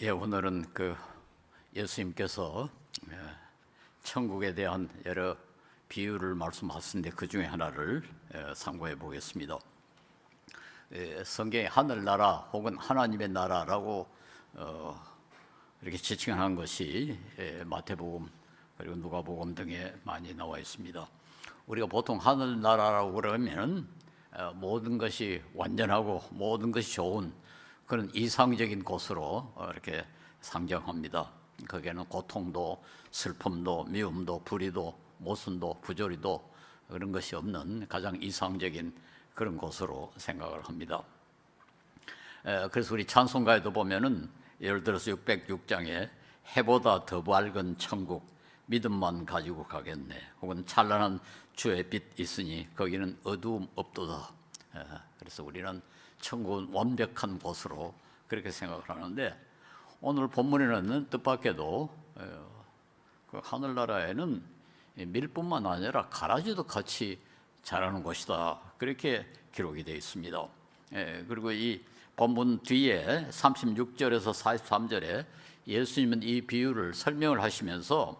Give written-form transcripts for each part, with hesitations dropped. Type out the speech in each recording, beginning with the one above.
오늘은 예수님께서 천국에 대한 여러 비유를 말씀하셨는데 그 중에 하나를 상고해 보겠습니다. 성경에 하늘나라 혹은 하나님의 나라라고 이렇게 지칭한 것이 마태복음 그리고 누가복음 등에 많이 나와 있습니다. 우리가 보통 하늘나라라고 그러면 모든 것이 완전하고 모든 것이 좋은 그런 이상적인 곳으로 이렇게 상정합니다. 거기에는 고통도 슬픔도 미움도 불의도 모순도 부조리도 그런 것이 없는 가장 이상적인 그런 곳으로 생각을 합니다. 그래서 우리 찬송가에도 보면은 예를 들어서 606장에 해보다 더 밝은 천국 믿음만 가지고 가겠네, 혹은 찬란한 주의 빛 있으니 거기는 어두움 없도다. 그래서 우리는 천국은 완벽한 곳으로 그렇게 생각을 하는데, 오늘 본문에는 뜻밖에도 그 하늘나라에는 밀뿐만 아니라 가라지도 같이 자라는 곳이다, 그렇게 기록이 되어 있습니다. 그리고 이 본문 뒤에 36절에서 43절에 예수님은 이 비유를 설명을 하시면서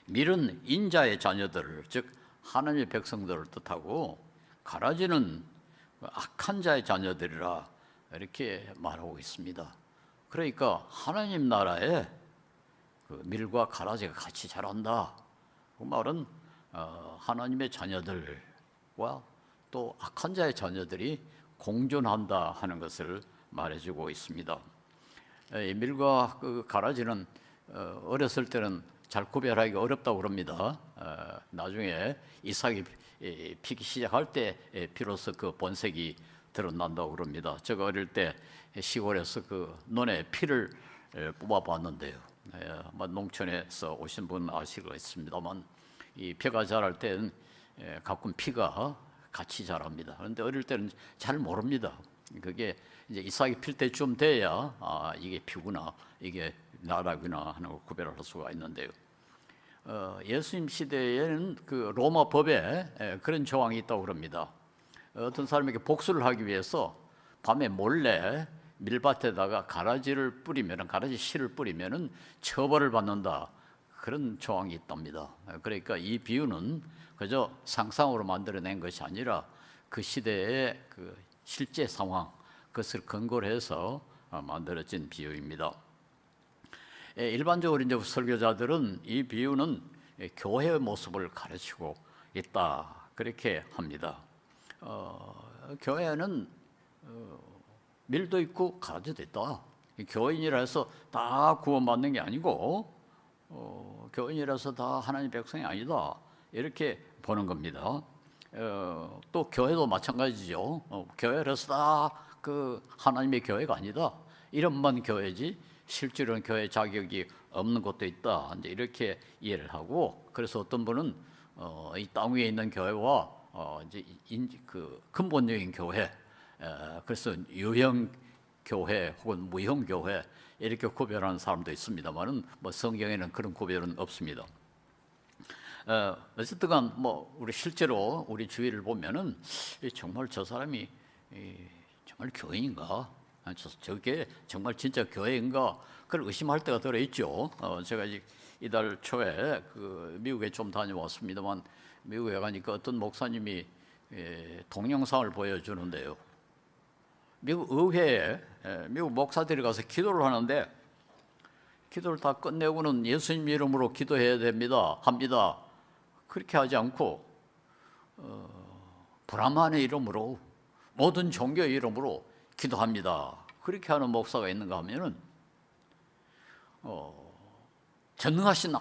밀은 인자의 자녀들을, 즉 하나님의 백성들을 뜻하고, 가라지는 악한 자의 자녀들이라 이렇게 말하고 있습니다. 그러니까 하나님 나라에 그 밀과 가라지가 같이 자란다. 그 말은 하나님의 자녀들과 또 악한 자의 자녀들이 공존한다 하는 것을 말해주고 있습니다. 이 밀과 그 가라지는 어렸을 때는 잘 구별하기 어렵다고 그럽니다. 나중에 이삭이 피기 시작할 때 비로소 그 본색이 드러난다고 그럽니다. 제가 어릴 때 시골에서 그 논에 피를 뽑아봤는데요. 농촌에서 오신 분 아시겠습니다만, 이 벼가 자랄 때는 가끔 피가 같이 자랍니다. 그런데 어릴 때는 잘 모릅니다. 그게 이제 이삭이 필 때쯤 돼야 이게 피구나, 이게 나라구나 하는 걸 구별할 수가 있는데요. 예수님 시대에는 그 로마 법에 그런 조항이 있다고 그럽니다. 어떤 사람에게 복수를 하기 위해서 밤에 몰래 밀밭에다가 가라지를 뿌리면, 가라지 씨를 뿌리면은 처벌을 받는다, 그런 조항이 있답니다. 그러니까 이 비유는 그저 상상으로 만들어낸 것이 아니라 그 시대의 그 실제 상황, 그것을 근거로 해서 만들어진 비유입니다. 일반적으로 이제 설교자들은 이 비유는 교회의 모습을 가르치고 있다, 그렇게 합니다. 교회는 밀도 있고 가라지도 있다. 교인이라 해서 다 구원받는 게 아니고 교인이라서 다 하나님 백성이 아니다, 이렇게 보는 겁니다. 또 교회도 마찬가지죠. 교회라서 다 그 하나님의 교회가 아니다, 이름만 교회지 실제로는 교회 자격이 없는 것도 있다, 이제 이렇게 이해를 하고, 그래서 어떤 분은 이 땅 위에 있는 교회와 이제 그 근본적인 교회, 그래서 유형 교회 혹은 무형 교회 이렇게 구별하는 사람도 있습니다만은 성경에는 그런 구별은 없습니다. 어쨌든 우리 실제로 우리 주위를 보면은 정말 저 사람이 정말 교회인가, 저게 정말 진짜 교회인가, 그걸 의심할 때가 들어있죠. 제가 이달 초에 미국에 좀 다녀왔습니다만, 미국에 가니까 어떤 목사님이 동영상을 보여주는데요. 미국 의회에 미국 목사들이 가서 기도를 하는데, 기도를 다 끝내고는 예수님 이름으로 기도해야 합니다. 그렇게 하지 않고 브라만의 이름으로, 모든 종교의 이름으로 기도합니다, 그렇게 하는 목사가 있는가 하면은 전능하신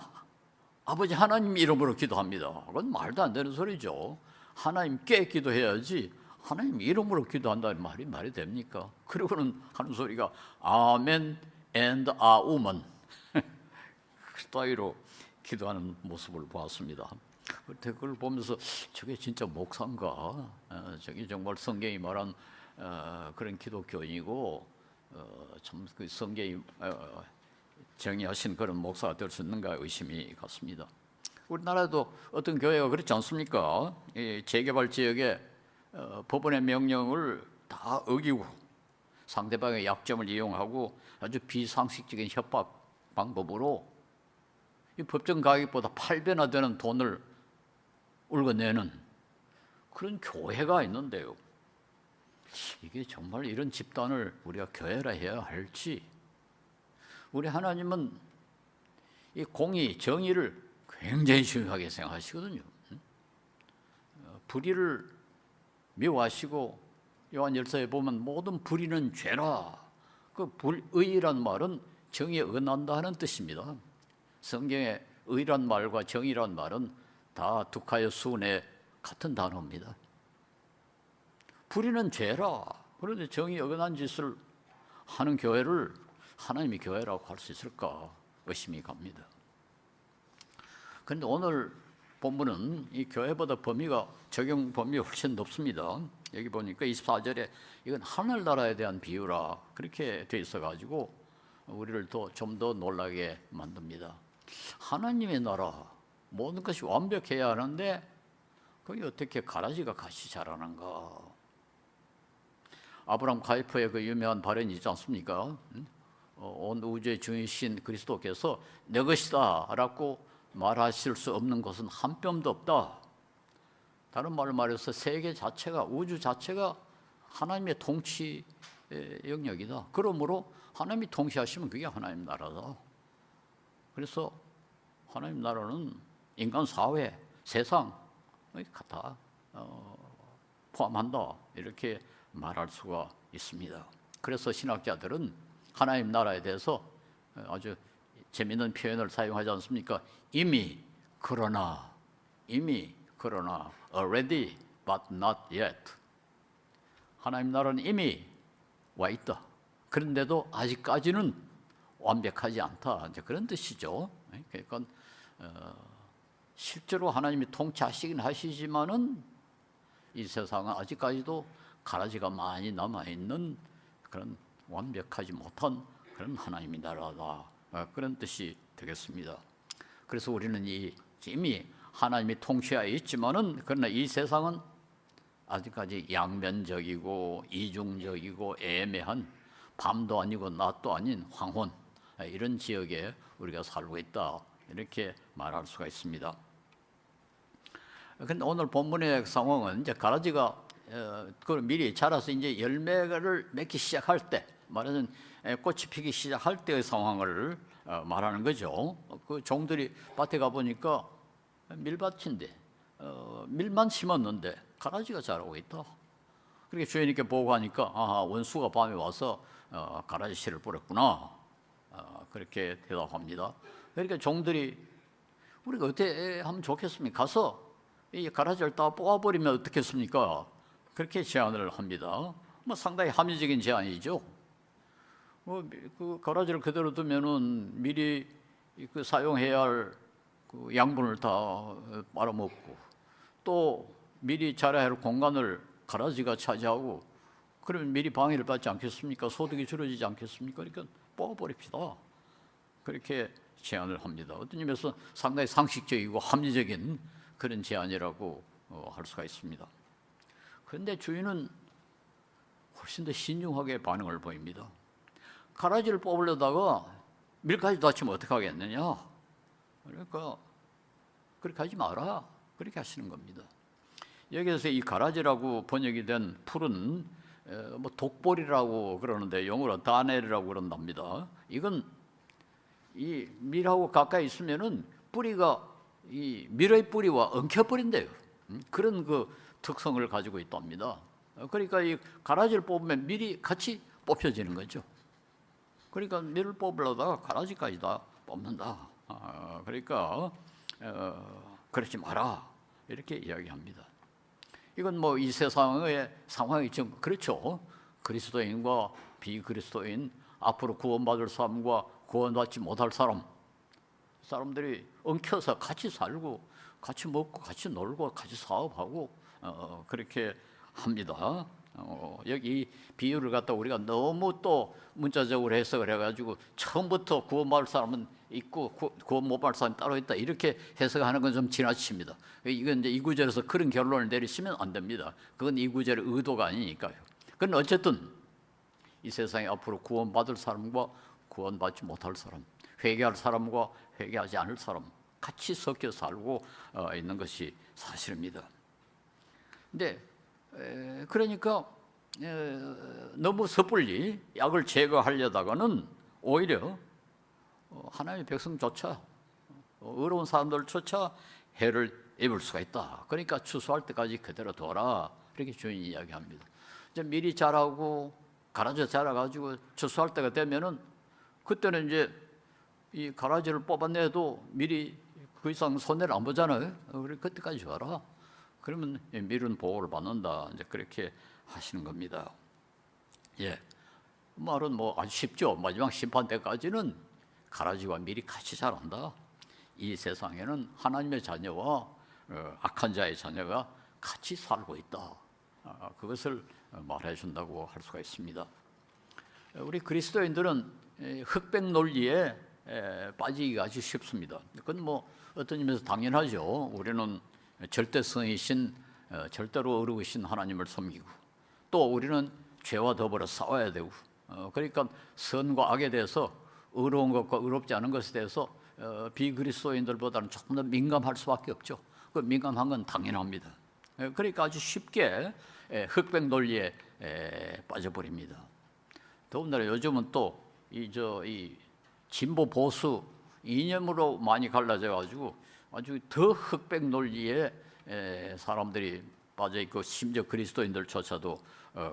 아버지 하나님 이름으로 기도합니다. 그건 말도 안 되는 소리죠. 하나님께 기도해야지 하나님 이름으로 기도한다는 말이 됩니까? 그리고는 하는 소리가 아멘 and 아우먼 그 따위로 기도하는 모습을 보았습니다. 그걸 보면서 저게 진짜 목사인가? 저게 정말 성경이 말한 그런 기독교인이고 참 그 성경이 정의하신 그런 목사가 될 수 있는가 의심이 갔습니다. 우리나라도 어떤 교회가 그렇지 않습니까? 이 재개발 지역에 법원의 명령을 다 어기고 상대방의 약점을 이용하고 아주 비상식적인 협박 방법으로 이 법정 가격보다 8배나 되는 돈을 울고내는 그런 교회가 있는데요. 이게 정말 이런 집단을 우리가 교회라 해야 할지. 우리 하나님은 이 공의, 정의를 굉장히 중요하게 생각하시거든요. 불의를 미워하시고 요한일서에 보면 모든 불의는 죄라. 그 불의란 말은 정의에 언한다는 뜻입니다. 성경에 의란 말과 정의란 말은 다 득하여 수은의 같은 단어입니다. 불의는 죄라. 그런데 정의에 어긋난 짓을 하는 교회를 하나님의 교회라고 할 수 있을까 의심이 갑니다. 그런데 오늘 본문은 이 교회보다 적용 범위가 훨씬 높습니다. 여기 보니까 24절에 이건 하늘나라에 대한 비유라 그렇게 돼 있어가지고 우리를 좀 더 놀라게 만듭니다. 하나님의 나라 모든 것이 완벽해야 하는데 거기 어떻게 가라지가 같이 자라는가? 아브라함 카이퍼의 그 유명한 발언이 있지 않습니까? 온 우주의 주인이신 그리스도께서 내 것이다 라고 말하실 수 없는 것은 한 뼘도 없다. 다른 말로 말해서 세계 자체가, 우주 자체가 하나님의 통치 영역이다. 그러므로 하나님이 통치하시면 그게 하나님 나라다. 그래서 하나님 나라는 인간 사회, 세상 다 포함한다. 이렇게 말할 수가 있습니다. 그래서 신학자들은 하나님 나라에 대해서 아주 재미있는 표현을 사용하지 않습니까? 이미 그러나 already but not yet. 하나님 나라는 이미 와 있다. 그런데도 아직까지는 완벽하지 않다. 이제 그런 뜻이죠. 그러니까 실제로 하나님이 통치하시긴 하시지만은 이 세상은 아직까지도 가라지가 많이 남아 있는 그런 완벽하지 못한 그런 하나님의 나라다. 그런 뜻이 되겠습니다. 그래서 우리는 이미 하나님이 통치하에 있지만은 그러나 이 세상은 아직까지 양면적이고 이중적이고 애매한 밤도 아니고 낮도 아닌 황혼 이런 지역에 우리가 살고 있다 이렇게 말할 수가 있습니다. 그런데 오늘 본문의 상황은 이제 가라지가 미리 자라서 이제 열매를 맺기 시작할 때, 말하자면 꽃이 피기 시작할 때의 상황을 말하는 거죠. 그 종들이 밭에 가 보니까 밀밭인데 밀만 심었는데 가라지가 자라고 있다. 그렇게 주인님께 보고하니까 원수가 밤에 와서 가라지 씨를 뿌렸구나. 그렇게 대답합니다. 그러니까 종들이 우리가 어떻게 하면 좋겠습니까? 가서 이 가라지를 다 뽑아버리면 어떻겠습니까? 그렇게 제안을 합니다. 뭐 상당히 합리적인 제안이죠. 그 가라지를 그대로 두면은 미리 그 사용해야 할 그 양분을 다 빨아먹고 또 미리 자라야 할 공간을 가라지가 차지하고 그러면 미리 방해를 받지 않겠습니까? 소득이 줄어지지 않겠습니까? 그러니까 뽑아버립시다. 그렇게 제안을 합니다. 어떤 의미에서 상당히 상식적이고 합리적인 그런 제안이라고 할 수가 있습니다. 그런데 주인은 훨씬 더 신중하게 반응을 보입니다. 가라지를 뽑으려다가 밀가지 다치면 어떻게 하겠느냐? 그러니까 그렇게 하지 마라. 그렇게 하시는 겁니다. 여기에서 이 가라지라고 번역이 된 풀은 뭐 독볼이라고 그러는데 영어로 다넬이라고 그런답니다. 이건 이 밀하고 가까이 있으면은 뿌리가 이 밀의 뿌리와 엉켜버린대요. 그런 그 특성을 가지고 있답니다. 그러니까 이 가라지를 뽑으면 밀이 같이 뽑혀지는 거죠. 그러니까 밀을 뽑으려다가 가라지까지 다 뽑는다. 그러니까 그러지 마라 이렇게 이야기합니다. 이건 뭐 이 세상의 상황이 좀 그렇죠. 그리스도인과 비그리스도인, 앞으로 구원받을 사람과 구원받지 못할 사람들이 엉켜서 같이 살고 같이 먹고 같이 놀고 같이 사업하고 그렇게 합니다. 여기 비유를 갖다 우리가 너무 또 문자적으로 해석을 해가지고 처음부터 구원받을 사람은 있고 구원 못 받을 사람이 따로 있다 이렇게 해석하는 건 좀 지나칩니다. 이건 이제 이 구절에서 그런 결론을 내리시면 안 됩니다. 그건 이 구절의 의도가 아니니까요. 그건 어쨌든 이 세상에 앞으로 구원받을 사람과 구원받지 못할 사람, 회개할 사람과 회개하지 않을 사람 같이 섞여 살고 있는 것이 사실입니다. 근데 그러니까 너무 섣불리 약을 제거하려다가는 오히려 하나님의 백성조차 어려운 사람들조차 해를 입을 수가 있다. 그러니까 추수할 때까지 그대로 둬라. 이렇게 주인이 이야기합니다. 이제 미리 자라고 가라져 자라가지고 추수할 때가 되면은 그때는 이제 이 가라지를 뽑아내도 미리 그 이상 손해를 안 보잖아요. 그래 그때까지 줘라. 그러면 밀은 보호를 받는다. 이제 그렇게 하시는 겁니다. 예, 말은 뭐 아주 쉽죠. 마지막 심판 때까지는 가라지와 밀이 같이 자란다. 이 세상에는 하나님의 자녀와 악한 자의 자녀가 같이 살고 있다. 그것을 말해 준다고 할 수가 있습니다. 우리 그리스도인들은 흑백 논리에 빠지기가 아주 쉽습니다. 그건 뭐 어떤 의미에서 당연하죠. 우리는 절대성이신 절대로 어려우신 하나님을 섬기고 또 우리는 죄와 더불어 싸워야 되고 그러니까 선과 악에 대해서 의로운 것과 의롭지 않은 것에 대해서 비그리스도인들보다는 조금 더 민감할 수밖에 없죠. 그 민감한 건 당연합니다. 그러니까 아주 쉽게 흑백 논리에 빠져버립니다. 더군다나 요즘은 또 이 진보 보수 이념으로 많이 갈라져 가지고 아주 더 흑백 논리에 사람들이 빠져 있고 심지어 그리스도인들조차도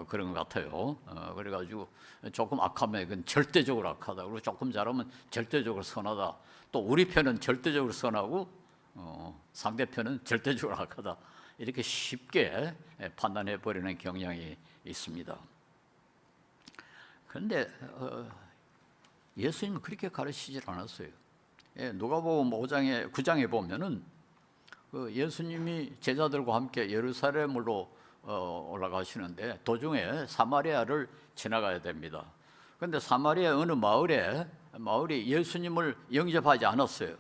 그런 것 같아요. 그래가지고 조금 악하면 그건 절대적으로 악하다. 그리고 조금 잘하면 절대적으로 선하다. 또 우리 편은 절대적으로 선하고 상대편은 절대적으로 악하다. 이렇게 쉽게 판단해 버리는 경향이 있습니다. 그런데 예수님은 그렇게 가르치질 않았어요. 누가복음 5장에 9장에 보면은 예수님이 제자들과 함께 예루살렘으로 올라가시는데 도중에 사마리아를 지나가야 됩니다. 그런데 사마리아 어느 마을이 예수님을 영접하지 않았어요.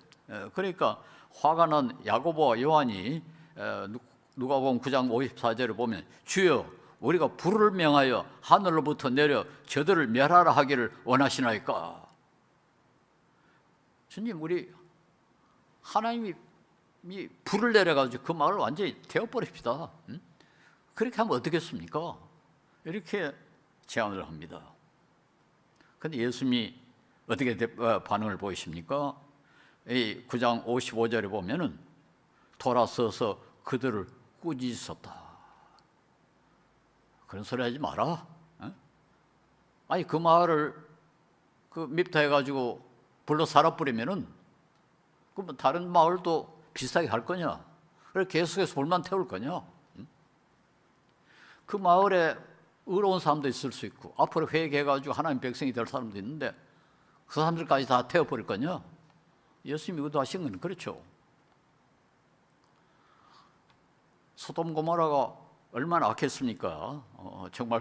그러니까 화가 난 야고보와 요한이 누가복음 9장 54절을 보면 주여 우리가 불을 명하여 하늘로부터 내려 저들을 멸하라 하기를 원하시나이까. 주님, 우리 하나님이 불을 내려가지고 그 마을을 완전히 태워버립시다. 그렇게 하면 어떻겠습니까? 이렇게 제안을 합니다. 그런데 예수님이 어떻게 반응을 보이십니까? 이 9장 55절에 보면은 돌아서서 그들을 꾸짖었다. 그런 소리 하지 마라. 아니 그 마을을 밉다해가지고 불로 살아버리면은 그러면 다른 마을도 비슷하게 할 거냐? 그래서 계속해서 불만 태울 거냐? 그 마을에 의로운 사람도 있을 수 있고 앞으로 회개해가지고 하나님 백성이 될 사람도 있는데 그 사람들까지 다 태워버릴 거냐? 예수님이 의도하신 건 그렇죠. 소돔 고모라가 얼마나 악했습니까? 정말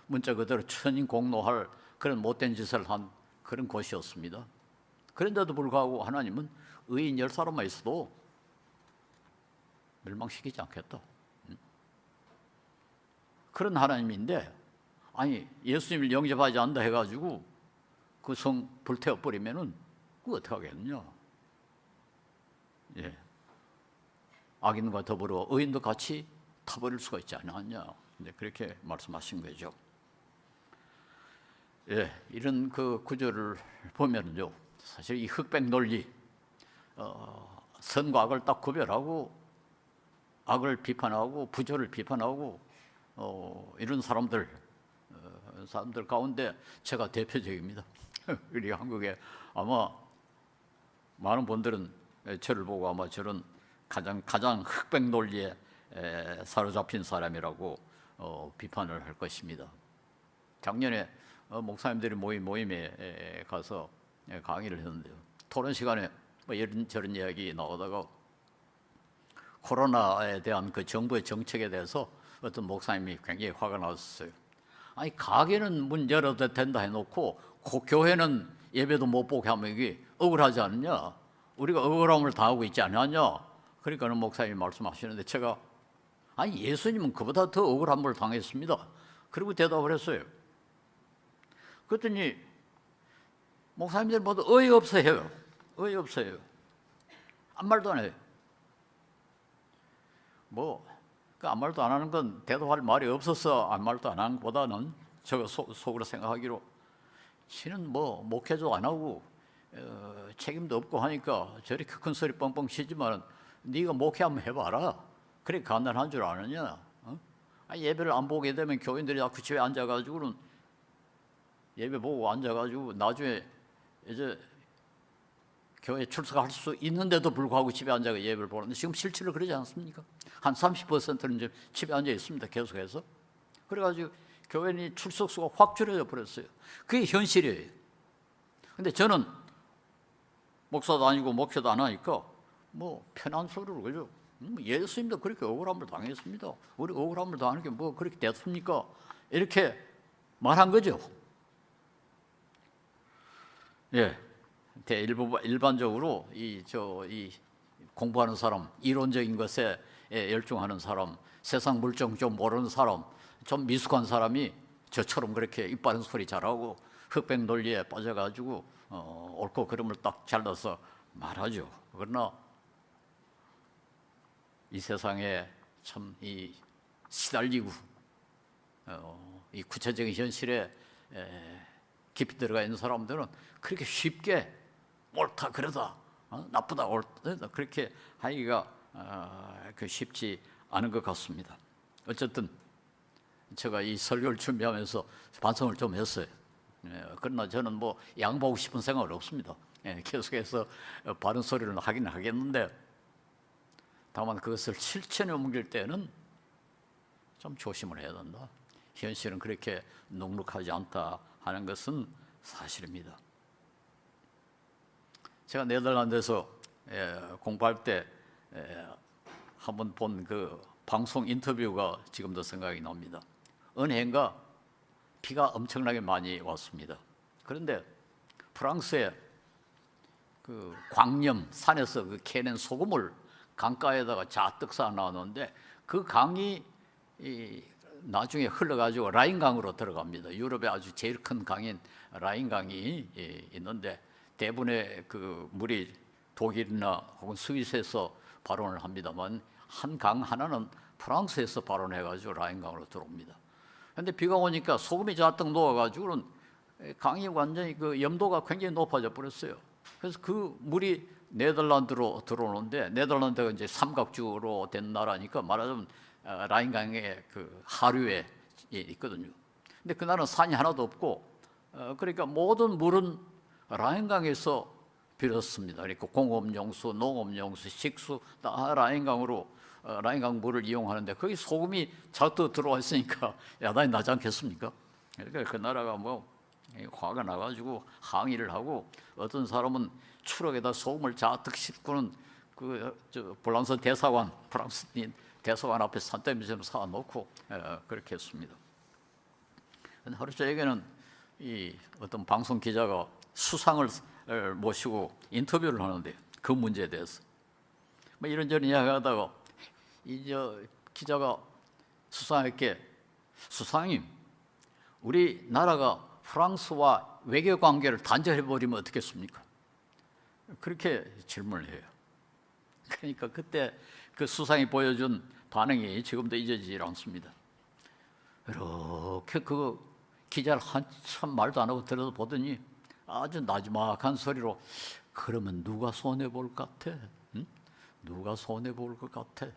문자 그대로 천인공노할 그런 못된 짓을 한 그런 곳이었습니다. 그런데도 불구하고 하나님은 의인 10사람만 있어도 멸망시키지 않겠다. 그런 하나님인데 아니 예수님을 영접하지 않는다 해가지고 그 성 불태워버리면은 그거 어떻게 하겠느냐. 예. 악인과 더불어 의인도 같이 타버릴 수가 있지 않느냐. 그렇게 말씀하신 거죠. 예, 이런 그 구절을 보면요, 사실 이 흑백 논리, 선과 악을 딱 구별하고 악을 비판하고 부조를 비판하고 이런 사람들 가운데 제가 대표적입니다. 우리 한국에 아마 많은 분들은 저를 보고 아마 저는 가장 흑백 논리에 사로잡힌 사람이라고 비판을 할 것입니다. 작년에 목사님들이 모임에 가서 강의를 했는데요. 토론 시간에 뭐 이런저런 이야기 나오다가 코로나에 대한 그 정부의 정책에 대해서 어떤 목사님이 굉장히 화가 났었어요. 아니 가게는 문 열어도 된다 해놓고 교회는 예배도 못 보게 하면 이게 억울하지 않느냐? 우리가 억울함을 당하고 있지 않느냐? 그러니까 목사님이 말씀하시는데 제가 아니 예수님은 그보다 더 억울함을 당했습니다. 그리고 대답을 했어요. 그랬더니 목사님들 모두 어이없어 해요. 어이없어 해요. 아무 말도 안 해요. 그 아무 말도 안 하는 건 대답할 말이 없어서 아무 말도 안 하는 것보다는 제가 속으로 생각하기로 지는 목회도 안 하고 책임도 없고 하니까 저렇게 큰 소리 뻥뻥 치지만 네가 목회 한번 해봐라. 그래 간단한 줄 아느냐? 예배를 안 보게 되면 교인들이 자꾸 집에 앉아가지고는 예배 보고 앉아가지고 나중에 이제 교회 출석할 수 있는데도 불구하고 집에 앉아서 예배를 보는데 지금 실제로 그러지 않습니까? 한 30%는 이제 집에 앉아 있습니다. 계속해서. 그래가지고 교회는 출석수가 확 줄어져 버렸어요. 그게 현실이에요. 근데 저는 목사도 아니고 목회도 안 하니까 편한 소리로 그죠? 예수님도 그렇게 억울함을 당했습니다. 우리 억울함을 당하는 게 그렇게 됐습니까? 이렇게 말한 거죠. 예. 일반적으로 이 공부하는 사람, 이론적인 것에 열중하는 사람, 세상 물정 좀 모르는 사람, 좀 미숙한 사람이 저처럼 그렇게 입 바른 소리 잘하고 흑백 논리에 빠져가지고 옳고 그름을 딱 잘라서 말하죠. 그러나 이 세상에 참 시달리고 이 구체적인 현실에 깊이 들어가 있는 사람들은 그렇게 쉽게 옳다 그러다 나쁘다 옳다 그렇게 하기가 쉽지 않은 것 같습니다. 어쨌든 제가 이 설교를 준비하면서 반성을 좀 했어요. 그러나 저는 양보하고 싶은 생각은 없습니다. 계속해서 바른 소리를 하긴 하겠는데 다만 그것을 실천에 옮길 때는 좀 조심을 해야 된다. 현실은 그렇게 넉넉하지 않다 하는 것은 사실입니다. 제가 네덜란드에서 공부할 때 한번 본 그 방송 인터뷰가 지금도 생각이 납니다. 어느 해인가 비가 엄청나게 많이 왔습니다. 그런데 프랑스의 그 광염 산에서 그 캐낸 소금을 강가에다가 잔뜩 쌓아놨는데 그 강이 나중에 흘러가지고 라인강으로 들어갑니다. 유럽의 아주 제일 큰 강인 라인강이 있는데 대부분의 그 물이 독일이나 혹은 스위스에서 발원을 합니다만 한 강 하나는 프랑스에서 발원해가지고 라인강으로 들어옵니다. 그런데 비가 오니까 소금이 잔뜩 녹아가지고는 강이 완전히 그 염도가 굉장히 높아져 버렸어요. 그래서 그 물이 네덜란드로 들어오는데 네덜란드가 이제 삼각주로 된 나라니까 말하자면 라인강의 그 하류에 있거든요. 근데 그날은 산이 하나도 없고 그러니까 모든 물은 라인강에서 빌었습니다. 그러니까 공업용수, 농업용수, 식수 다 라인강으로 라인강 물을 이용하는데 거기 소금이 잔뜩 들어와 있으니까 야단이 나지 않겠습니까? 그러니까 그 나라가 화가 나가지고 항의를 하고 어떤 사람은 추럭에다 소금을 잔뜩 싣고는 볼란서 대사관, 프랑스인 대사관 앞에 산더미처럼 쌓아놓고 그렇게 했습니다. 하루 저녁에는 이 어떤 방송 기자가 수상을 모시고 인터뷰를 하는데 그 문제에 대해서 이런저런 이야기하다가 기자가 수상에게 수상님, 우리 나라가 프랑스와 외교 관계를 단절해버리면 어떻겠습니까? 그렇게 질문을 해요. 그러니까 그때 그 수상이 보여준 반응이 지금도 잊어지질 않습니다. 이렇게 그 기자를 한참 말도 안 하고 들여다보더니 아주 나지막한 소리로 그러면 누가 손해볼 것 같아? 응? 누가 손해볼 것 같아?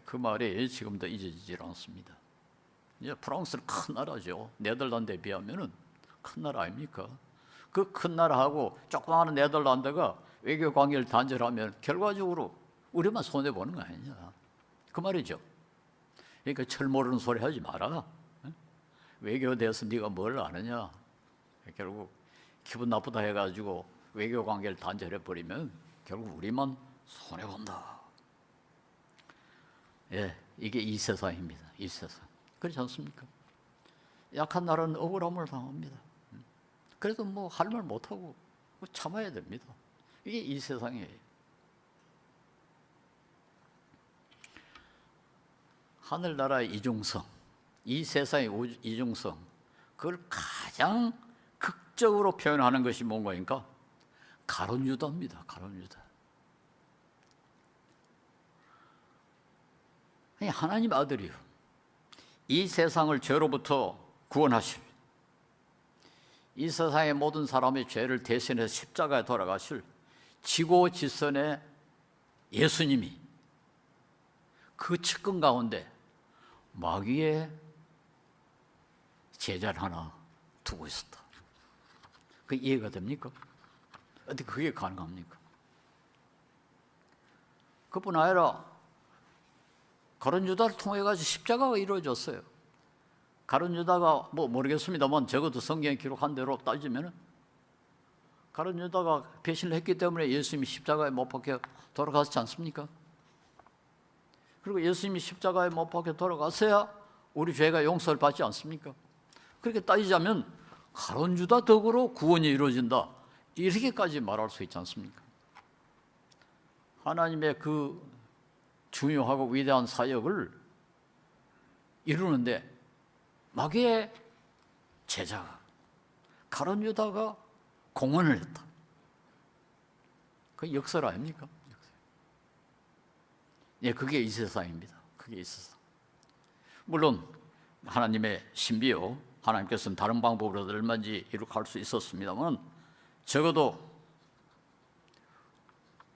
그 말이 지금도 잊어지질 않습니다. 프랑스는 큰 나라죠. 네덜란드에 비하면 큰 나라 아닙니까? 그 큰 나라하고 조그마한 네덜란드가 외교 관계를 단절하면 결과적으로 우리만 손해보는 거 아니냐. 그 말이죠. 그러니까 철 모르는 소리 하지 마라. 외교에 대해서 네가 뭘 아느냐. 결국 기분 나쁘다 해가지고 외교 관계를 단절해버리면 결국 우리만 손해본다. 이게 이 세상입니다. 이 세상. 그렇지 않습니까? 약한 나라는 억울함을 당합니다. 그래도 할 말 못하고 참아야 됩니다. 이게 이 세상이에요. 하늘나라의 이중성, 이 세상의 이중성, 그걸 가장 극적으로 표현하는 것이 뭔가니까 가룟 유다입니다. 가룟 유다. 하나님 아들이요, 이 세상을 죄로부터 구원하실, 이 세상의 모든 사람의 죄를 대신해서 십자가에 돌아가실 지고지선의 예수님이 그 측근 가운데 마귀의 제자를 하나 두고 있었다. 그 이해가 됩니까? 어떻게 그게 가능합니까? 그뿐 아니라 가룟 유다를 통해 가지고 십자가가 이루어졌어요. 가룟 유다가 모르겠습니다만 적어도 성경에 기록한 대로 따지면은 가룟 유다가 배신을 했기 때문에 예수님이 십자가에 못 박혀 돌아가셨지 않습니까? 그리고 예수님이 십자가에 못 박혀 돌아가서야 우리 죄가 용서를 받지 않습니까? 그렇게 따지자면 가룟 유다 덕으로 구원이 이루어진다, 이렇게까지 말할 수 있지 않습니까? 하나님의 그 중요하고 위대한 사역을 이루는데 마귀의 제자가, 가룟 유다가 공헌을 했다. 그 역설 아닙니까? 예, 그게 이 세상입니다. 그게 이 세상. 물론 하나님의 신비요, 하나님께서는 다른 방법으로 얼마든지 이룩할 수 있었습니다만, 적어도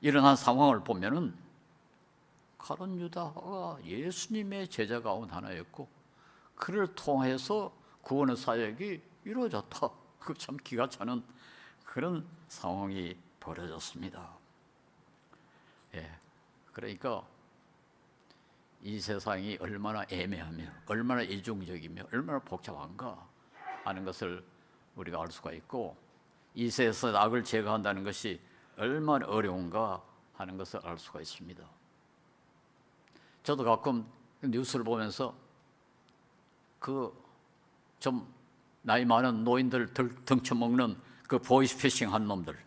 일어난 상황을 보면은 가룟 유다가 예수님의 제자 가운데 하나였고, 그를 통해서 구원의 사역이 이루어졌다. 그 참 기가 차는 그런 상황이 벌어졌습니다. 예, 그러니까 이 세상이 얼마나 애매하며 얼마나 이중적이며 얼마나 복잡한가 하는 것을 우리가 알 수가 있고, 이 세상에서 악을 제거한다는 것이 얼마나 어려운가 하는 것을 알 수가 있습니다. 저도 가끔 뉴스를 보면서 그 좀 나이 많은 노인들 등쳐먹는 그 보이스피싱 한 놈들,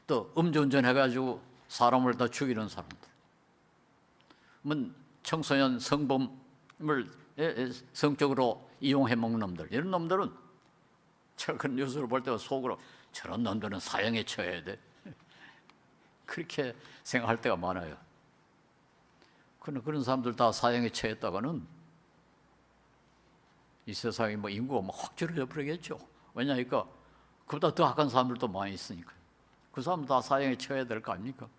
또 음주운전 해가지고 사람을 다 죽이는 사람들, 청소년 성범을 성적으로 이용해 먹는 놈들, 이런 놈들은 제가 그 뉴스를 볼 때 속으로 저런 놈들은 사형에 처해야 돼, 그렇게 생각할 때가 많아요. 그런 사람들 다 사형에 처했다가는 이 세상에 인구가 확 줄어져 버리겠죠. 왜냐하니까 그보다 더 악한 사람들도 많이 있으니까. 그 사람 다 사형에 처해야 될 거 아닙니까?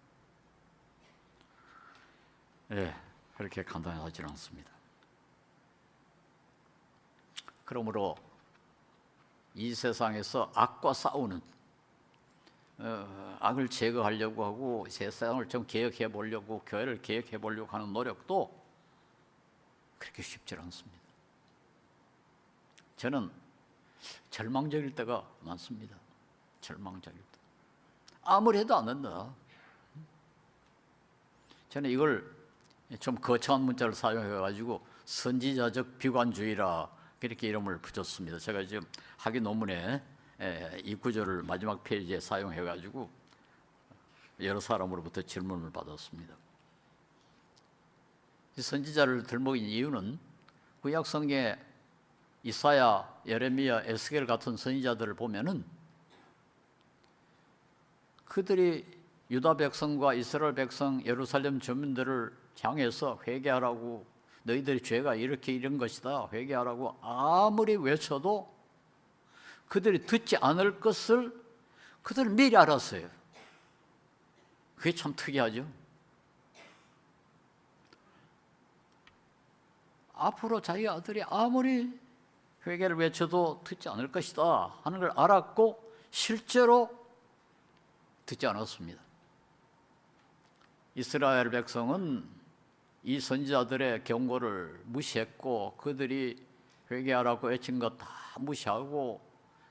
예, 그렇게 간단하지는 않습니다. 그러므로 이 세상에서 악과 싸우는, 악을 제거하려고 하고 세상을 좀 개혁해 보려고, 교회를 개혁해 보려고 하는 노력도 그렇게 쉽지 않습니다. 저는 절망적일 때가 많습니다. 절망적일 때. 아무리 해도 안 된다. 저는 이걸 좀 거창한 문자를 사용해가지고 선지자적 비관주의라 그렇게 이름을 붙였습니다. 제가 지금 학위 논문에 이 구절을 마지막 페이지에 사용해가지고 여러 사람으로부터 질문을 받았습니다. 이 선지자를 들먹인 이유는 구약 성경에 이사야, 예레미야, 에스겔 같은 선지자들을 보면은 그들이 유다 백성과 이스라엘 백성, 예루살렘 주민들을 향해서 회개하라고, 너희들의 죄가 이렇게 이런 것이다, 회개하라고 아무리 외쳐도 그들이 듣지 않을 것을 그들은 미리 알았어요. 그게 참 특이하죠. 앞으로 자기 아들이 아무리 회개를 외쳐도 듣지 않을 것이다 하는 걸 알았고 실제로 듣지 않았습니다. 이스라엘 백성은 이 선지자들의 경고를 무시했고, 그들이 회개하라고 외친 것 다 무시하고,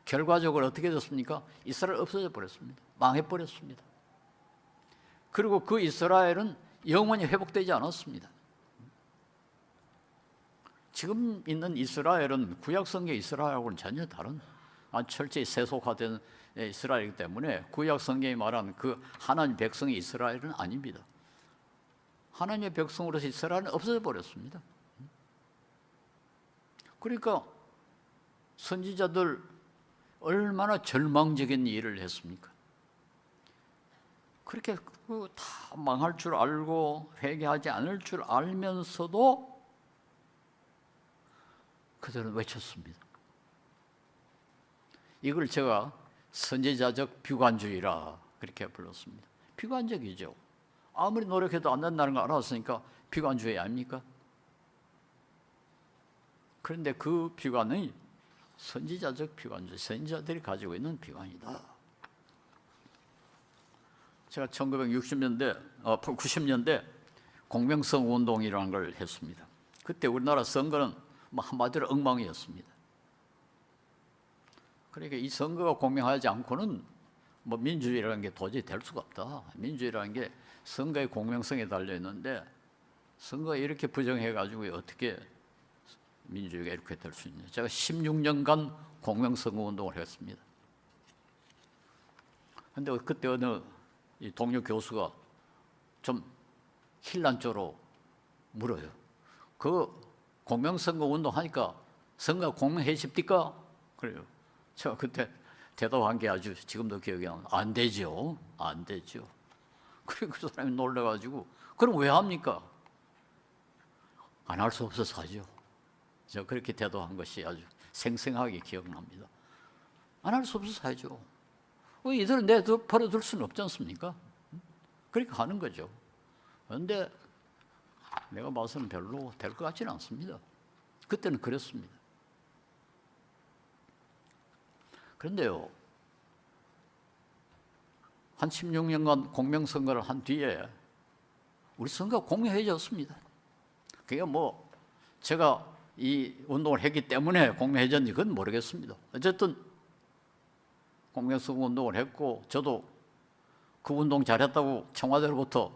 결과적으로 어떻게 됐습니까? 이스라엘 없어져 버렸습니다. 망해버렸습니다. 그리고 그 이스라엘은 영원히 회복되지 않았습니다. 지금 있는 이스라엘은 구약 성경 이스라엘하고는 전혀 다른, 철저히 세속화된 이스라엘이기 때문에 구약 성경이 말하는 그 하나님 백성의 이스라엘은 아닙니다. 하나님의 백성으로서 이스라엘은 없어져 버렸습니다. 그러니까 선지자들 얼마나 절망적인 일을 했습니까? 그렇게 다 망할 줄 알고 회개하지 않을 줄 알면서도 그들은 외쳤습니다. 이걸 제가 선지자적 비관주의라 그렇게 불렀습니다. 비관적이죠. 아무리 노력해도 안 된다는 걸 알았으니까 비관주의 아닙니까? 그런데 그 비관은 선지자적 비관주의, 선지자들이 가지고 있는 비관이다. 제가 90년대 공명성 운동이라는 걸 했습니다. 그때 우리나라 선거는 한마디로 엉망이었습니다. 그러니까 이 선거가 공명하지 않고는 민주주의라는 게 도저히 될 수가 없다. 민주주의라는 게 선거의 공명성에 달려 있는데 선거가 이렇게 부정해가지고 어떻게 민주주의가 이렇게 될 수 있냐. 제가 16년간 공명선거 운동을 했습니다. 그런데 그때 어느 이 동료 교수가 좀 힐난조로 물어요. 그 공명선거 운동하니까 선거 공명해집니까? 그래요. 제가 그때 대답한 게 아주 지금도 기억이 나요. 안 되죠. 안 되죠. 그리고 그 사람이 놀라가지고 그럼 왜 합니까? 안 할 수 없어서 하죠. 제가 그렇게 대답한 것이 아주 생생하게 기억납니다. 안 할 수 없어서 하죠. 이들은 버려둘 수는 없지 않습니까? 그렇게 하는 거죠. 그런데 내가 봐서는 별로 될 것 같지는 않습니다. 그때는 그랬습니다. 그런데요, 한 16년간 공명선거를 한 뒤에 우리 선거가 공명해졌습니다. 그게 제가 이 운동을 했기 때문에 공명해졌는지 그건 모르겠습니다. 어쨌든 공명선거 운동을 했고 저도 그 운동 잘했다고 청와대로부터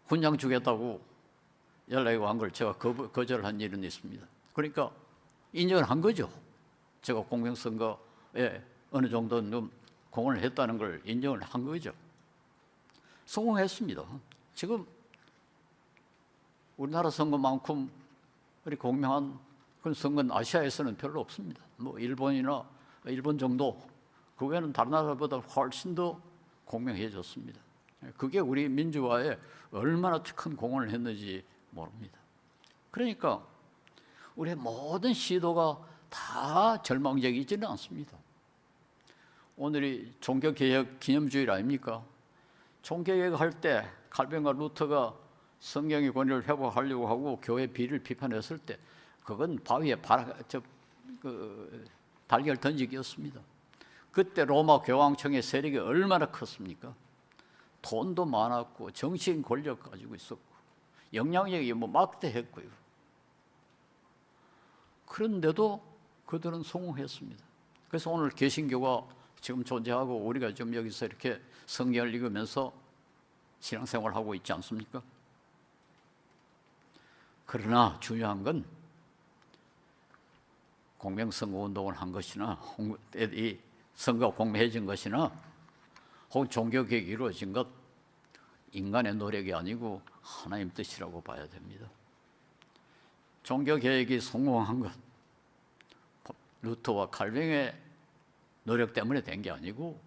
훈장 주겠다고 연락이 온 걸 제가 거절한 일은 있습니다. 그러니까 인정을 한 거죠. 제가 공명선거에 어느 정도 공헌을 했다는 걸 인정을 한 거죠. 성공했습니다. 지금 우리나라 선거만큼 그렇게 공명한 그런 선거는 아시아에서는 별로 없습니다. 일본 정도, 그 외에는 다른 나라보다 훨씬 더 공명해졌습니다. 그게 우리 민주화에 얼마나 큰 공헌을 했는지 모릅니다. 그러니까 우리의 모든 시도가 다 절망적이지는 않습니다. 오늘이 종교개혁 기념주일 아닙니까? 종교개혁할 때 칼빈과 루터가 성경의 권위를 회복하려고 하고 교회 비리를 비판했을 때 그건 바위에 달걀 던지기였습니다. 그때 로마 교황청의 세력이 얼마나 컸습니까? 돈도 많았고 정치인 권력 가지고 있었고 영향력이 막대했고요. 그런데도 그들은 성공했습니다. 그래서 오늘 개신교가 지금 존재하고 우리가 좀 여기서 이렇게 성경을 읽으면서 신앙생활을 하고 있지 않습니까? 그러나 중요한 건 공명선거 운동을 한 것이나 이 선거가 공명해진 것이나 혹은 종교개혁이 이루어진 것 인간의 노력이 아니고 하나님 뜻이라고 봐야 됩니다. 종교개혁이 성공한 것 루터와 칼뱅의 노력 때문에 된 게 아니고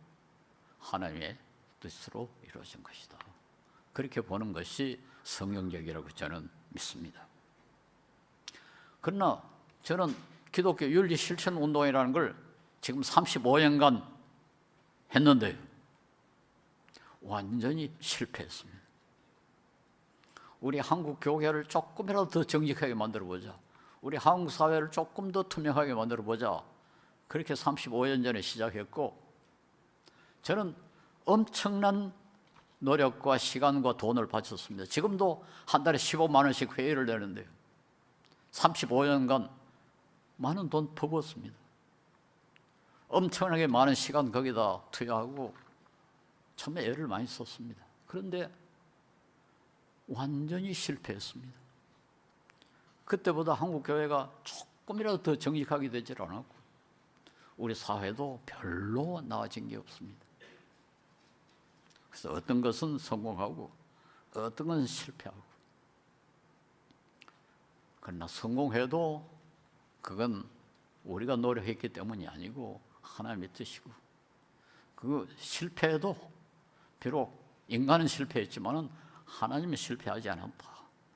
하나님의 뜻으로 이루어진 것이다. 그렇게 보는 것이 성경적이라고 저는 믿습니다. 그러나 저는 기독교 윤리 실천 운동이라는 걸 지금 35년간 했는데요. 완전히 실패했습니다. 우리 한국 교회를 조금이라도 더 정직하게 만들어보자. 우리 한국 사회를 조금 더 투명하게 만들어보자. 그렇게 35년 전에 시작했고 저는 엄청난 노력과 시간과 돈을 바쳤습니다. 지금도 한 달에 15만 원씩 회의를 내는데요. 35년간 많은 돈 퍼부었습니다. 엄청나게 많은 시간 거기다 투여하고 처음에 애를 많이 썼습니다. 그런데 완전히 실패했습니다. 그때보다 한국 교회가 조금이라도 더 정직하게 되질 않았고 우리 사회도 별로 나아진 게 없습니다. 그래서 어떤 것은 성공하고 어떤 것은 실패하고 그러나 성공해도 그건 우리가 노력했기 때문이 아니고 하나님의 뜻이고, 그 실패해도 비록 인간은 실패했지만은 하나님은 실패하지 않았다,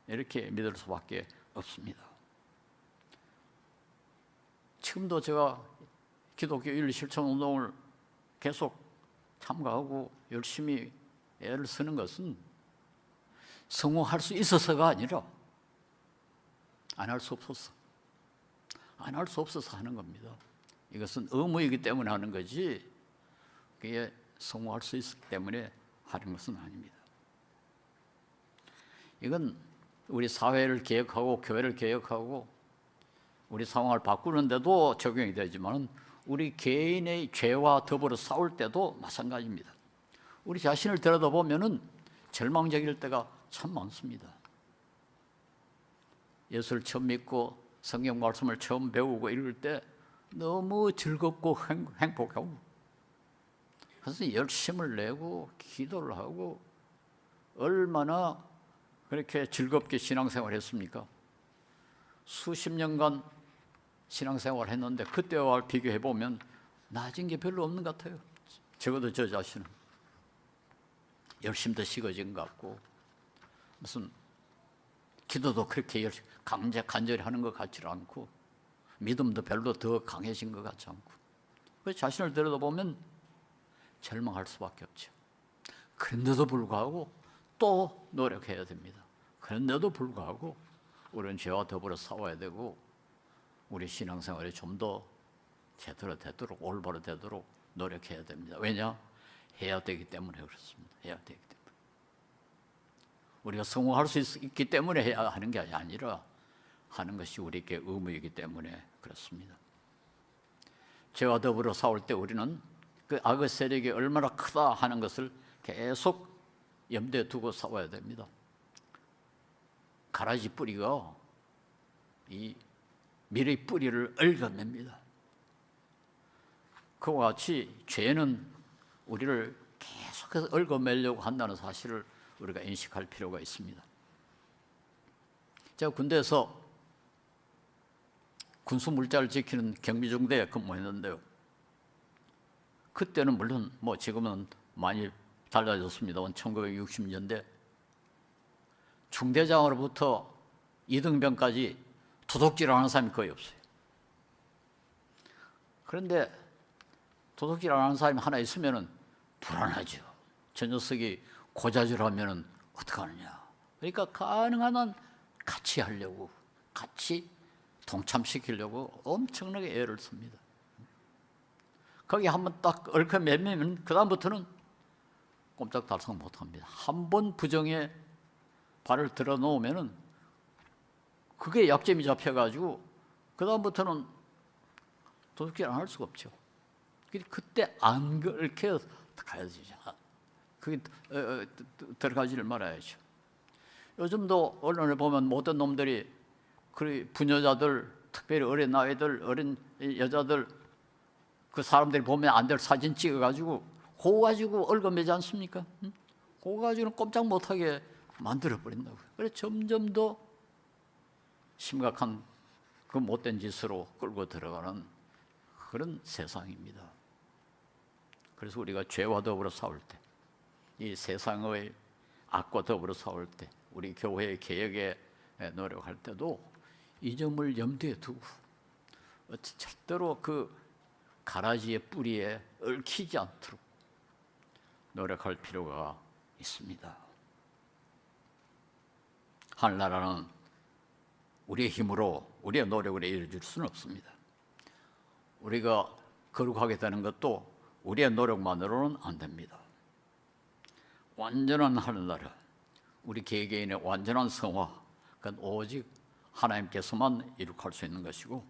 이렇게 믿을 수밖에 없습니다. 지금도 제가 기독교 윤리 실천 운동을 계속 참가하고 열심히 애를 쓰는 것은 성공할 수 있어서가 아니라 안 할 수 없어서, 안 할 수 없어서 하는 겁니다. 이것은 의무이기 때문에 하는 거지, 그게 성공할 수 있기 때문에 하는 것은 아닙니다. 이건 우리 사회를 개혁하고 교회를 개혁하고 우리 상황을 바꾸는데도 적용이 되지만 우리 개인의 죄와 더불어 싸울 때도 마찬가지입니다. 우리 자신을 들여다보면 절망적일 때가 참 많습니다. 예수를 처음 믿고 성경 말씀을 처음 배우고 읽을 때 너무 즐겁고 행복하고, 그래서 열심을 내고 기도를 하고 얼마나 그렇게 즐겁게 신앙생활을 했습니까? 수십 년간 신앙생활을 했는데 그때와 비교해보면 나아진 게 별로 없는 것 같아요. 적어도 저 자신은 열심도 식어진 것 같고, 무슨 기도도 그렇게 간절히 하는 것 같지 않고, 믿음도 별로 더 강해진 것 같지 않고, 그 자신을 들여다보면 절망할 수밖에 없죠. 그런데도 불구하고 또 노력해야 됩니다. 그런데도 불구하고 우리는 죄와 더불어 싸워야 되고, 우리 신앙생활이 좀 더 제대로 되도록, 올바로 되도록 노력해야 됩니다. 왜냐? 해야 되기 때문에 그렇습니다. 해야 되기 때문에. 우리가 성공할 수 있기 때문에 해야 하는 게 아니라 하는 것이 우리에게 의무이기 때문에 그렇습니다. 죄와 더불어 싸울 때 우리는 그 악의 세력이 얼마나 크다 하는 것을 계속 염두에 두고 싸워야 됩니다. 가라지 뿌리가 이 밀의 뿌리를 얽어냅니다. 그와 같이 죄는 우리를 계속해서 얽어매려고 한다는 사실을 우리가 인식할 필요가 있습니다. 제가 군대에서 군수 물자를 지키는 경비중대에 근무했는데요. 그때는 물론 지금은 많이 달라졌습니다. 1960년대 중대장으로부터 이등병까지 도둑질 안 하는 사람이 거의 없어요. 그런데 도둑질 안 하는 사람이 하나 있으면 불안하죠. 저 녀석이 고자질하면 어떡하느냐. 그러니까 가능한 한 같이 하려고, 같이 동참시키려고 엄청나게 애를 씁니다. 거기 한번 딱 얽혀매면 그 다음부터는 꼼짝달싹 못합니다. 한 번 부정에 발을 들어놓으면 그게 약점이 잡혀가지고 그 다음부터는 도둑질 안 할 수가 없죠. 그때 안 얽혀 가야 되죠. 그게 들어가지를 말아야죠. 요즘도 언론에 보면 모든 놈들이 그 부녀자들, 특별히 어린 아이들, 어린 여자들, 그 사람들이 보면 안 될 사진 찍어가지고 그거 가지고 얽어매지 않습니까? 그거 가지고는 꼼짝 못하게 만들어버린다고요. 그래서 점점 더 심각한 그 못된 짓으로 끌고 들어가는 그런 세상입니다. 그래서 우리가 죄와 더불어 싸울 때, 이 세상의 악과 더불어 싸울 때, 우리 교회의 개혁에 노력할 때도 이 점을 염두에 두고 절대로 그 가라지의 뿌리에 얽히지 않도록 노력할 필요가 있습니다. 하늘나라는 우리의 힘으로, 우리의 노력으로 이루어질 수는 없습니다. 우리가 거룩하게 되는 것도 우리의 노력만으로는 안 됩니다. 완전한 하늘나라, 우리 개개인의 완전한 성화, 그건 오직 하나님께서만 이룩할 수 있는 것이고,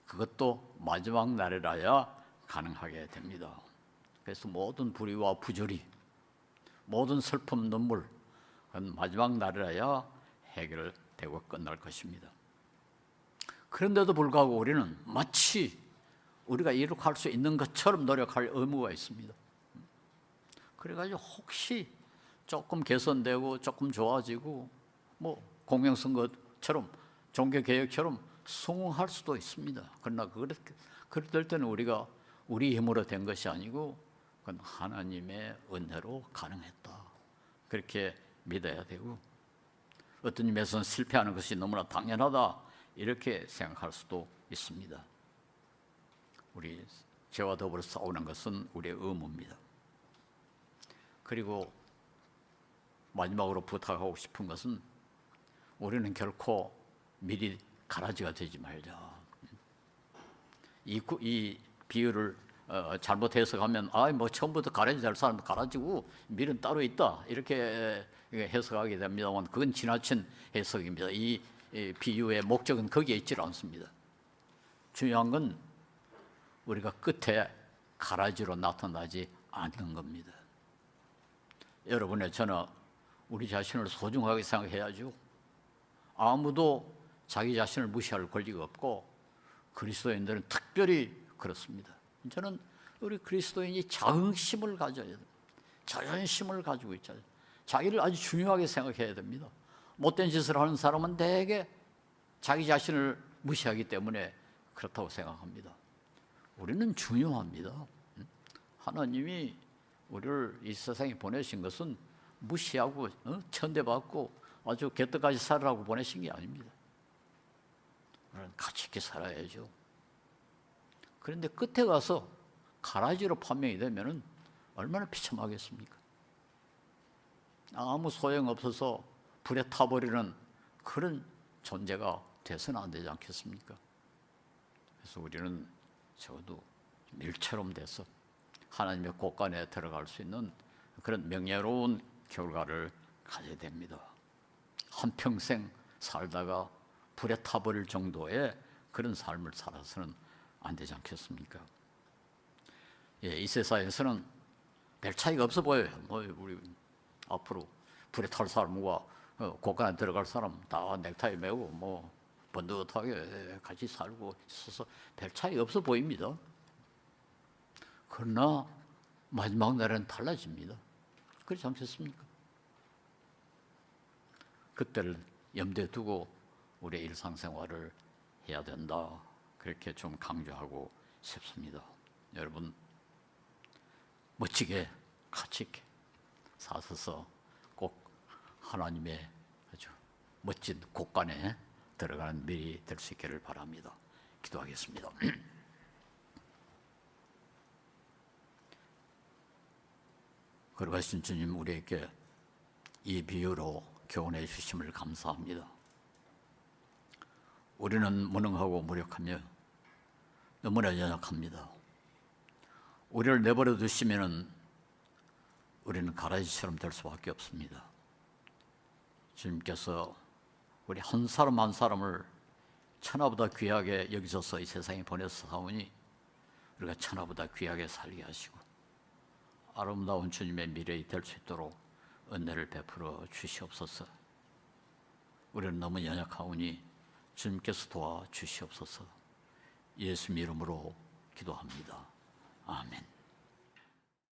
그것도 마지막 날이라야 가능하게 됩니다. 그래서 모든 불의와 부조리, 모든 슬픔, 눈물, 그건 마지막 날이라야 해결되고 끝날 것입니다. 그런데도 불구하고 우리는 마치 우리가 이룩할 수 있는 것처럼 노력할 의무가 있습니다. 그래가지고 혹시 조금 개선되고 조금 좋아지고 공영선거처럼 종교개혁처럼 성공할 수도 있습니다. 그러나 그럴 때는 우리가 우리 힘으로 된 것이 아니고 그건 하나님의 은혜로 가능했다. 그렇게 믿어야 되고, 어떤 점에서는 실패하는 것이 너무나 당연하다 이렇게 생각할 수도 있습니다. 우리 죄와 더불어 싸우는 것은 우리의 의무입니다. 그리고 마지막으로 부탁하고 싶은 것은 우리는 결코 미리 가라지가 되지 말자. 이 비유를 잘못 해석하면 뭐 처음부터 가라지 될 사람은 가라지고 밀은 따로 있다 이렇게 해석하게 됩니다만, 그건 지나친 해석입니다. 이 비유의 목적은 거기에 있지 않습니다. 중요한 건 우리가 끝에 가라지로 나타나지 않는 겁니다. 여러분의 저는 우리 자신을 소중하게 생각해야죠. 아무도 자기 자신을 무시할 권리가 없고 그리스도인들은 특별히 그렇습니다. 저는 우리 그리스도인이 자긍심을 가져야 됩니다. 자존심을 가지고 있잖아요. 자기를 아주 중요하게 생각해야 됩니다. 못된 짓을 하는 사람은 대개 자기 자신을 무시하기 때문에 그렇다고 생각합니다. 우리는 중요합니다. 하나님이 우리를 이 세상에 보내신 것은 무시하고 천대받고 아주 개떡같이 살으라고 보내신 게 아닙니다. 우리는 가치 있게 살아야죠. 그런데 끝에 가서 가라지로 판명이 되면은 얼마나 비참하겠습니까? 아무 소용없어서 불에 타버리는 그런 존재가 돼서는 안 되지 않겠습니까? 그래서 우리는 적어도 밀처럼 돼서 하나님의 곳간에 들어갈 수 있는 그런 명예로운 결과를 가져야 됩니다. 한평생 살다가 불에 타버릴 정도의 그런 삶을 살아서는 안 되지 않겠습니까? 이 세상에서는 별 차이가 없어 보여요. 우리 앞으로 불에 탈 사람과 곳간에 들어갈 사람 다 넥타이 매고 번듯하게 같이 살고 있어서 별 차이 없어 보입니다. 그러나 마지막 날은 달라집니다. 그렇지 않겠습니까? 그때를 염두에 두고 우리의 일상생활을 해야 된다. 그렇게 좀 강조하고 싶습니다. 여러분, 멋지게 가치 있게 사셔서 꼭 하나님의 아주 멋진 곳간에 들어가는 일이 될 수 있기를 바랍니다. 기도하겠습니다. 거룩하신 주님, 우리에게 이 비유로 교훈해 주심을 감사합니다. 우리는 무능하고 무력하며 너무나 연약합니다. 우리를 내버려 두시면 우리는 가라지처럼 될 수밖에 없습니다. 주님께서 우리 한 사람 한 사람을 천하보다 귀하게 여기셔서 이 세상에 보내사오니 우리가 천하보다 귀하게 살게 하시고 아름다운 주님의 미래가 될 수 있도록 은혜를 베풀어 주시옵소서. 우리는 너무 연약하오니 주님께서 도와주시옵소서. 예수님 이름으로 기도합니다. 아멘.